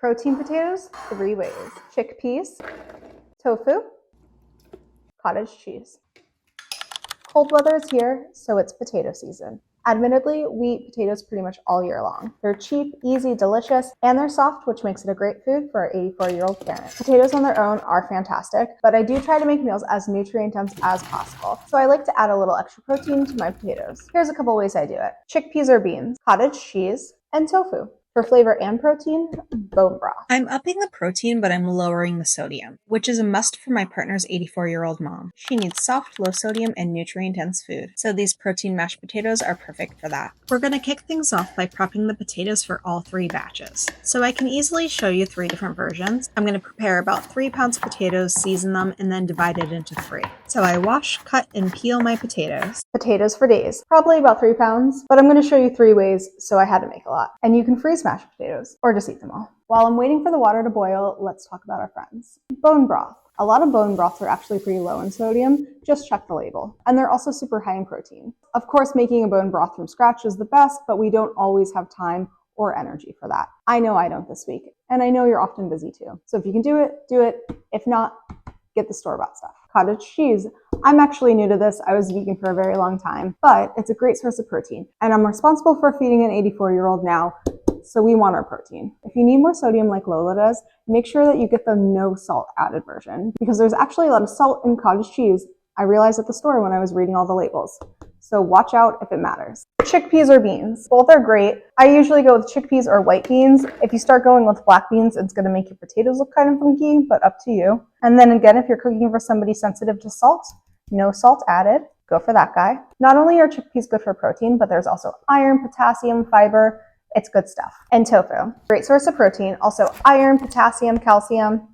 Protein potatoes, 3 ways. Chickpeas, tofu, cottage cheese. Cold weather is here, so it's potato season. Admittedly, we eat potatoes pretty much all year long. They're cheap, easy, delicious, and they're soft, which makes it a great food for our 84-year-old parent. Potatoes on their own are fantastic, but I do try to make meals as nutrient-dense as possible, so I like to add a little extra protein to my potatoes. Here's a couple ways I do it. Chickpeas or beans, cottage cheese, and tofu. For flavor and protein, bone broth. I'm upping the protein, but I'm lowering the sodium, which is a must for my partner's 84-year-old mom. She needs soft, low sodium, and nutrient-dense food, so these protein mashed potatoes are perfect for that. We're going to kick things off by prepping the potatoes for all 3 batches. So I can easily show you 3 different versions. I'm going to prepare about 3 pounds of potatoes, season them, and then divide it into 3. So I wash, cut, and peel my potatoes. Potatoes for days, probably about 3 pounds, but I'm going to show you 3 ways, so I had to make a lot. And you can freeze mashed potatoes, or just eat them all. While I'm waiting for the water to boil, let's talk about our friends. Bone broth. A lot of bone broths are actually pretty low in sodium, just check the label. And they're also super high in protein. Of course, making a bone broth from scratch is the best, but we don't always have time or energy for that. I know I don't this week, and I know you're often busy too. So if you can do it, do it. If not, get the store-bought stuff. Cottage cheese. I'm actually new to this. I was vegan for a very long time, but it's a great source of protein. And I'm responsible for feeding an 84-year-old now, so we want our protein. If you need more sodium like Lola does, make sure that you get the no salt added version, because there's actually a lot of salt in cottage cheese. I realized at the store when I was reading all the labels. So watch out if it matters. Chickpeas or beans. Both are great. I usually go with chickpeas or white beans. If you start going with black beans, it's going to make your potatoes look kind of funky, but up to you. And then again, if you're cooking for somebody sensitive to salt, no salt added. Go for that guy. Not only are chickpeas good for protein, but there's also iron, potassium, fiber. It's good stuff. And tofu. Great source of protein. Also iron, potassium, calcium.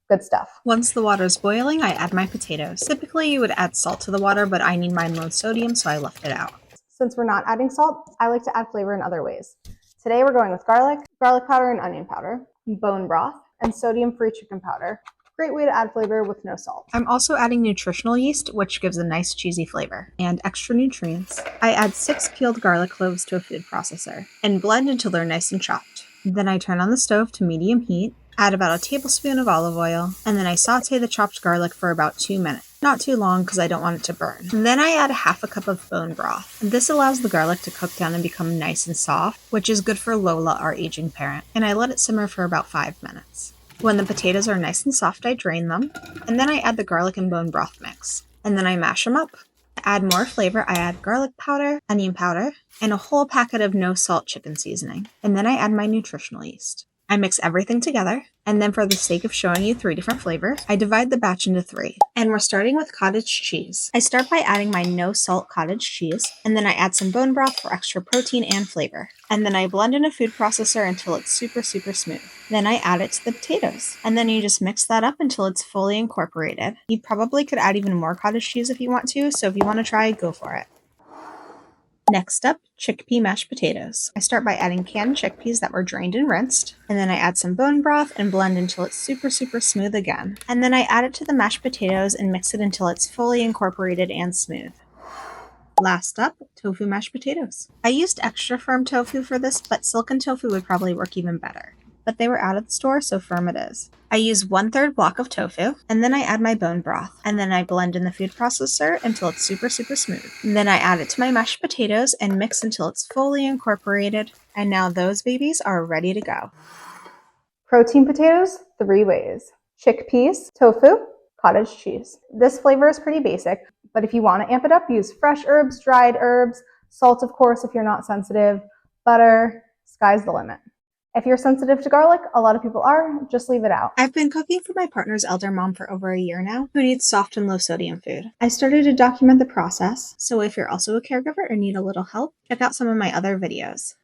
Good stuff. Once the water is boiling, I add my potatoes. Typically, you would add salt to the water, but I need mine low sodium, so I left it out. Since we're not adding salt, I like to add flavor in other ways. Today we're going with garlic powder and onion powder, bone broth, and sodium-free chicken powder. Great way to add flavor with no salt. I'm also adding nutritional yeast, which gives a nice cheesy flavor, and extra nutrients. I add 6 peeled garlic cloves to a food processor, and blend until they're nice and chopped. Then I turn on the stove to medium heat, add about a tablespoon of olive oil, and then I saute the chopped garlic for about 2 minutes. Not too long because I don't want it to burn. And then I add half a cup of bone broth. And this allows the garlic to cook down and become nice and soft, which is good for Lola, our aging parent. And I let it simmer for about 5 minutes. When the potatoes are nice and soft, I drain them, and then I add the garlic and bone broth mix. And then I mash them up. To add more flavor, I add garlic powder, onion powder, and a whole packet of no-salt chicken seasoning. And then I add my nutritional yeast. I mix everything together, and then for the sake of showing you 3 different flavors, I divide the batch into 3. And we're starting with cottage cheese. I start by adding my no-salt cottage cheese, and then I add some bone broth for extra protein and flavor. And then I blend in a food processor until it's super smooth. Then I add it to the potatoes. And then you just mix that up until it's fully incorporated. You probably could add even more cottage cheese if you want to, so if you want to try, go for it. Next up, chickpea mashed potatoes. I start by adding canned chickpeas that were drained and rinsed, and then I add some bone broth and blend until it's super smooth again. And then I add it to the mashed potatoes and mix it until it's fully incorporated and smooth. Last up, tofu mashed potatoes. I used extra firm tofu for this, but silken tofu would probably work even better. But they were out of the store, so firm it is. I use 1/3 block of tofu, and then I add my bone broth, and then I blend in the food processor until it's super smooth. And then I add it to my mashed potatoes and mix until it's fully incorporated, and now those babies are ready to go. Protein potatoes, 3 ways. Chickpeas, tofu, cottage cheese. This flavor is pretty basic, but if you want to amp it up, use fresh herbs, dried herbs, salt of course if you're not sensitive, butter, sky's the limit. If you're sensitive to garlic, a lot of people are, just leave it out. I've been cooking for my partner's elder mom for over a year now, who needs soft and low sodium food. I started to document the process, so if you're also a caregiver or need a little help, check out some of my other videos.